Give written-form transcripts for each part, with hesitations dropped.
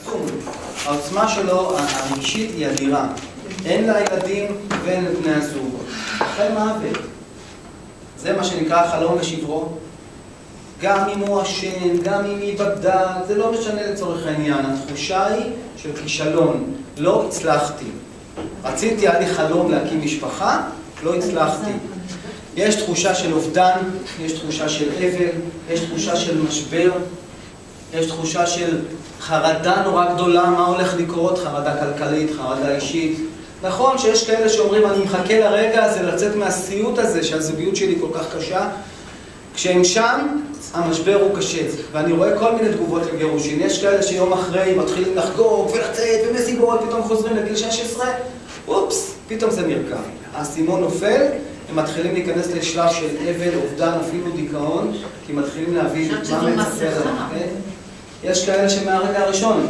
עצום. העוצמה שלו, הרגשית, היא אדירה. אין לילדים ואין לבני הזוג. אחרי מוות. זה מה שנקרא חלום ושברו. גם אם הוא אשם, גם אם היא בגדה, זה לא משנה לצורך העניין. התחושה היא של כישלון. לא הצלחתי. רציתי, היה לי חלום להקים משפחה, לא הצלחתי. יש תחושה של אובדן, יש תחושה של אבל, יש תחושה של משבר, יש תחושה של חרדה נורא גדולה, מה הולך לקרות, חרדה כלכלית, חרדה אישית. נכון שיש כאלה שאומרים, אני מחכה לרגע הזה לצאת מהסיוט הזה, שהזוגיות שלי כל כך קשה. כשהם שם, המשבר הוא קשה. ואני רואה כל מיני תגובות לגירושין. יש כאלה שיום אחרי מתחילים לחגוג ולצאת ומסיבות, פתאום חוזרים לגיל 16, אופס, פתאום זה נרקע. האסימון נופל, הם מתחילים להיכנס לשלב של אבל, אובדן, אפילו דיכאון, כי מתחילים להבין מה מצפה להם. יש כאלה שמהרגע הראשון,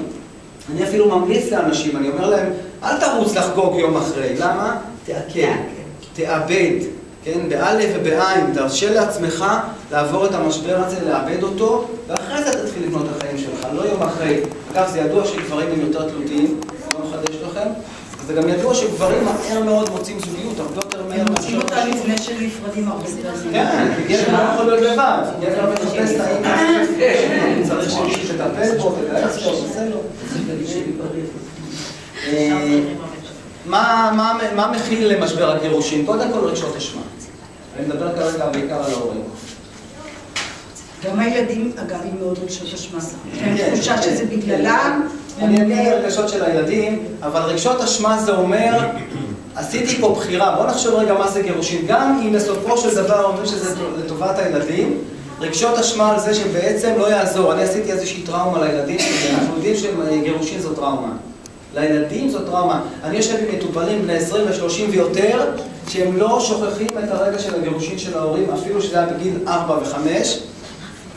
אני אפילו ממליץ לאנשים, אני אומר להם, אל תרוץ לחגוג יום אחרי. למה? תעכל, תאבד, כן? באלף ובעין, תרשה לעצמך לעבור את המשבר הזה, לאבד אותו, ואחרי זה תתחיל לבנות את החיים שלך, לא יום אחרי. אגב, זה ידוע שגברים הם יותר תלותיים, לא מחדש לכם. זה גם ידוע שגברים מהר מאוד מוצאים זוגיות, הרבה יותר מהר. הם מוצאים אותה לפני של נפרדים הרבה יותר. כן, כי גבר לא יכול להיות לבד. גבר מחפש את האמא, צריך שמישהו תטפל בו, ודאי שלו, עושה לו. מה מכיל למשבר הגירושין? קודם כל רגשות אשמה. אני מדבר כרגע בעיקר על ההורים. גם הילדים, אגב, עם מאוד רגשות אשמה. אני חושב שזה בגללם. אני אגיד רגשות של הילדים, אבל רגשות אשמה זה אומר, עשיתי פה בחירה. בוא נחשוב רגע מה זה גירושין. גם אם בסופו של דבר אומרים שזה לטובת הילדים, רגשות אשמה על זה שבעצם לא יעזור. אני עשיתי איזושהי טראומה לילדים שלי. אנחנו יודעים שגירושין זו טראומה. לילדים זו טראומה. אני יושב עם מטופלים בני 20 ו-30 ויותר, שהם לא שוכחים את הרגע של הגירושין של ההורים, אפילו שזה היה בגיל 4 ו-5.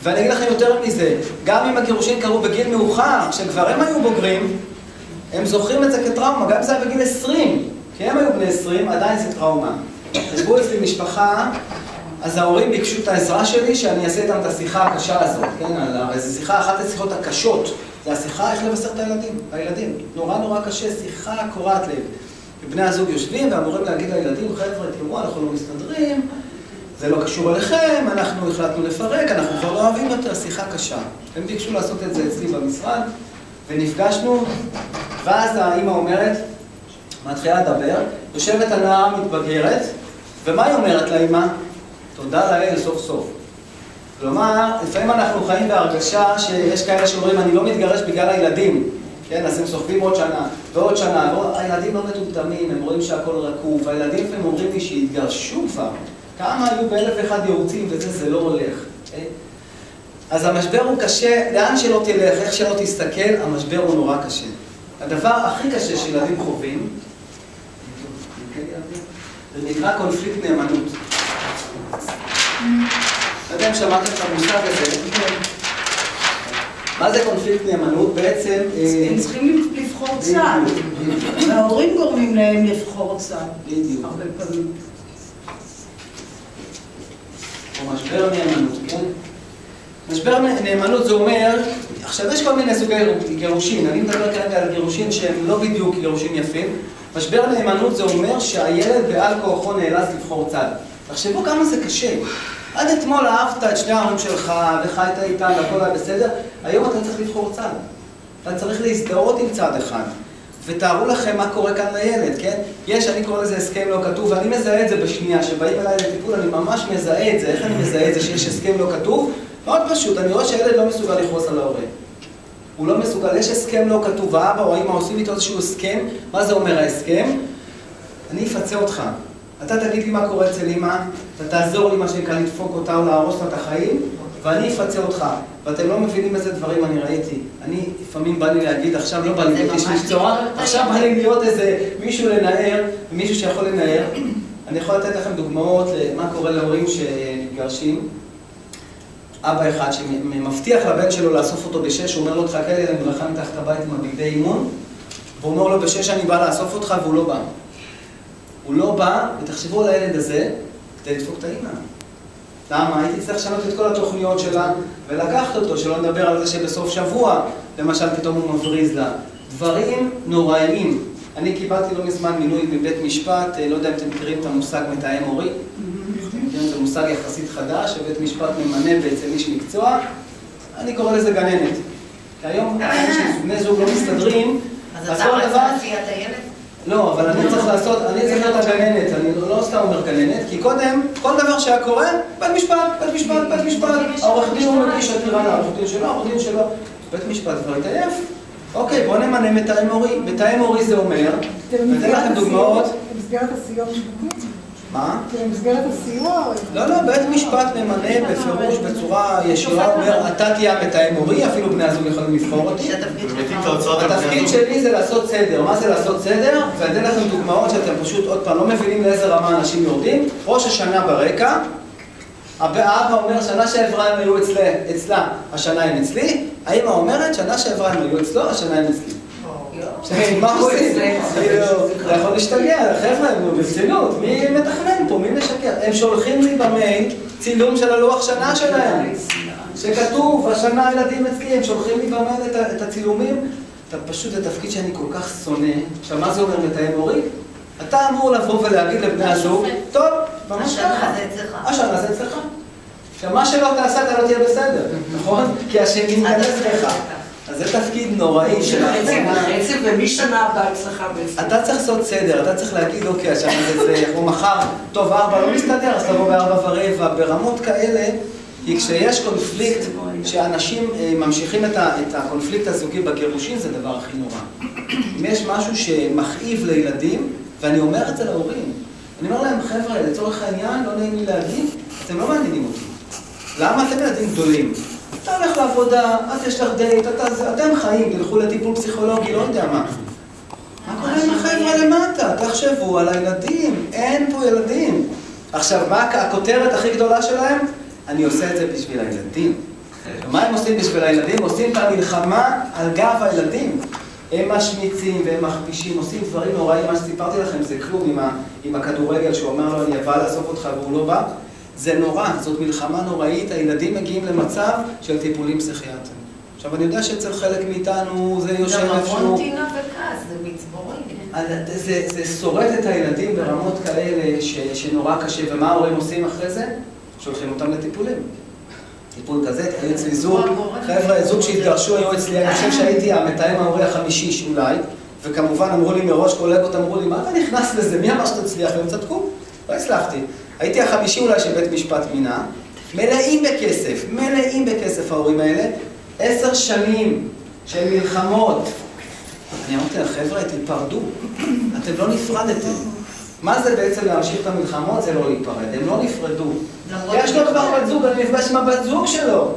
ואני אגיד לכם יותר מזה, גם אם הגירושין קרו בגיל מאוחר, כשכבר הם היו בוגרים, הם זוכרים את זה כטראומה, גם אם זה היה בגיל 20, כי הם היו בני 20, עדיין זה טראומה. חשבו אצלי משפחה, אז ההורים ביקשו את העזרה שלי שאני אעשה איתם את השיחה הקשה הזאת, כן? זו שיחה, אחת השיחות הקשות, זה השיחה איך לבשר את הילדים. נורא נורא קשה, שיחה קורעת לב. בני הזוג יושבים ואמורים להגיד לילדים, חבר'ה, תראו, אנחנו לא מסתדרים, זה לא קשור אליכם, אנחנו החלטנו לפרק, אנחנו כבר לא אוהבים יותר, שיחה קשה. הם ביקשו לעשות את זה אצלי במשרד, ונפגשנו, ואז האמא אומרת, מתחילה לדבר, יושבת הנערה מתבגרת, ומה היא אומרת לאמא? תודה לאל סוף סוף. כלומר, לפעמים אנחנו חיים בהרגשה שיש כאלה שאומרים, אני לא מתגרש בגלל הילדים, כן, אז הם סוחבים עוד שנה, ועוד שנה, הילדים לא מטומטמים, הם רואים שהכל רקוב, הילדים לפעמים אומרים לי שהתגרשו כבר. כמה היו ב1,001 ייעוצים וזה, זה לא הולך. אז המשבר הוא קשה, לאן שלא תלך, איך שלא תסתכל, המשבר הוא נורא קשה. הדבר הכי קשה שילדים חווים, זה נקרא קונפליקט נאמנות. לא יודע אם שמעתם את המושג הזה. מה זה קונפליקט נאמנות? בעצם... הם צריכים לבחור צד. וההורים גורמים להם לבחור צד. בדיוק. הרבה פעמים. או משבר נאמנות, כן? משבר נאמנות זה אומר, עכשיו יש כל מיני סוגי גירושין, אני מדבר כרגע על גירושין שהם לא בדיוק גירושין יפים. משבר נאמנות זה אומר שהילד בעל כורחו נאלץ לבחור צד. תחשבו כמה זה קשה. עד אתמול אהבת את שני ההורים שלך וחיית איתם והכל היה בסדר, היום אתה צריך לבחור צד. אתה צריך להזדהות עם צד אחד. ותארו לכם מה קורה כאן לילד, כן? אני קורא לזה הסכם לא כתוב, ואני מזהה את זה בשנייה, שבאים אליי לטיפול, אני ממש מזהה את זה. איך אני מזהה את זה שיש הסכם לא כתוב? מאוד פשוט, אני רואה שהילד לא מסוגל לכעוס על ההורה. הוא לא מסוגל, יש הסכם לא כתוב, האבא או האמא עושים איתו איזשהו הסכם. מה זה אומר ההסכם? אני אפצה אותך. אתה תגיד לי מה קורה אצל אמא, אתה תעזור לי מה שנקרא לדפוק אותה או להרוס לה את החיים, ואני אפצה אותך. ואתם לא מבינים איזה דברים אני ראיתי. אני לפעמים בא לי להגיד, עכשיו לא בא לי להיות איש מקצוע, עכשיו בא לי להיות איזה מישהו לנער, מישהו שיכול לנער. אני יכול לתת לכם דוגמאות למה קורה להורים שמתגרשים. אבא אחד שמבטיח לבן שלו לאסוף אותו ב6, הוא אומר לו, תחכה לי למדרכה מתחת הבית עם הבגדי אימון, והוא אומר לו, ב6 אני בא לאסוף אותך, והוא לא בא. הוא לא בא, ותחשבו על הילד הזה, כדי לדפוק את האמא. למה? הייתי צריך לשנות את כל התוכניות שלה ולקחת אותו, שלא נדבר על זה שבסוף שבוע, למשל, פתאום הוא מבריז לה. דברים נוראיים. אני קיבלתי לא מזמן מינוי מבית משפט, לא יודע אם אתם מכירים את המושג מתאם הורי. זה מושג יחסית חדש, שבית משפט ממנה בעצם איש מקצוע. אני קורא לזה גננת. כי היום בני זוג לא מסתדרים, אז אתה רצה להסיע את הילד? לא, אבל אני צריך להיות הגננת, אני לא סתם אומר גננת, כי קודם, כל דבר שהיה קורה, בית משפט, העורך דין הוא מגיש עתירה לעורך דין שלו, העורך דין שלו, בית משפט כבר התעייף. אוקיי, בואו נמנה מתאם הורי. מתאם הורי זה אומר, ניתן לכם דוגמאות. במסגרת הסיוע המשפטי? מה? במסגרת הסיוע? לא, בית משפט ממנה בפירוש בצורה ישירה, אומר, אתה תהיה המתאם הורי, אפילו בני הזוג יכולים לבחור אותי. התפקיד שלי זה לעשות סדר. מה זה לעשות סדר? ואתן לכם דוגמאות שאתם פשוט עוד פעם לא מבינים לאיזה רמה אנשים יורדים. ראש השנה ברקע, האבא אומר, שנה שעברה הם היו אצלה, השנה הם אצלי. האמא אומרת, שנה שעברה הם היו אצלו, השנה הם אצלי. מה רואים? אתה יכול להשתגע, חבר'ה, ברצינות, מי מתכנן פה, מי משקר? הם שולחים לי במייל צילום של הלוח שנה שלהם, שכתוב, השנה הילדים אצלי, הם שולחים לי במייל את הצילומים. אתה פשוט, התפקיד שאני כל כך שונא. עכשיו, מה זה אומר מתאם הורי? אתה אמור לבוא ולהגיד לבני הזוג, טוב, השנה זה אצלך. השנה זה אצלך. עכשיו, מה שלא תעשה, אתה לא תהיה בסדר, נכון? כי השם ייכנס לך. אז זה תפקיד נוראי של חצי ומשנה הבאה אצלך בעצם. אתה צריך לעשות סדר, אתה צריך להגיד, אוקיי, השנה זה, או מחר, טוב, 4 לא מסתדר, אז תבוא ב4:15, ברמות כאלה, כי כשיש קונפליקט, שאנשים ממשיכים את הקונפליקט הזוגי בגירושים, זה הדבר הכי נורא. אם יש משהו שמכאיב לילדים, ואני אומר את זה להורים, אני אומר להם, חבר'ה, לצורך העניין, לא נעים לי להגיד, אתם לא מעניינים אותי. למה אתם ילדים גדולים? אתה הולך לעבודה, את יש לך דייט, אתם חיים, תלכו לטיפול פסיכולוגי, לא יודע מה. מה קורה עם החבר'ה למטה? תחשבו על הילדים, אין פה ילדים. עכשיו, מה הכותרת הכי גדולה שלהם? אני עושה את זה בשביל הילדים. מה הם עושים בשביל הילדים? עושים את המלחמה על גב הילדים. הם משמיצים והם מכפישים, עושים דברים נוראים, מה שסיפרתי לכם זה כלום עם הכדורגל שהוא אומר לו, אני אבא לאסוף אותך והוא לא בא. זה נורא, זאת מלחמה נוראית, הילדים מגיעים למצב של טיפולים פסיכיאטריים. עכשיו, אני יודע שאצל חלק מאיתנו זה יושב איפשהו... זה רמון טינה וכעס, זה מצבורי. זה שורט את הילדים ברמות כאלה שנורא קשה, ומה ההורים עושים אחרי זה? שולחים אותם לטיפולים. טיפול כזה, היו אצלי זוג, חבר'ה, זוג שהתגרשו היו אצלי, אני חושב שהייתי המתאם ההורי החמישי אולי, וכמובן אמרו לי מראש, קולגות אמרו לי, מה אתה נכנס לזה? מי אמר שתצליח? והם צדקו? לא הצלחתי. הייתי החמישי אולי שבית משפט מינה, מלאים בכסף ההורים האלה, 10 שנים של מלחמות. אני אמרתי לך, חבר'ה, תיפרדו, אתם לא נפרדתם. מה זה בעצם להמשיך את המלחמות? זה לא להיפרד, הם לא נפרדו. יש לו כבר בת זוג, אני נפגש עם הבת זוג שלו.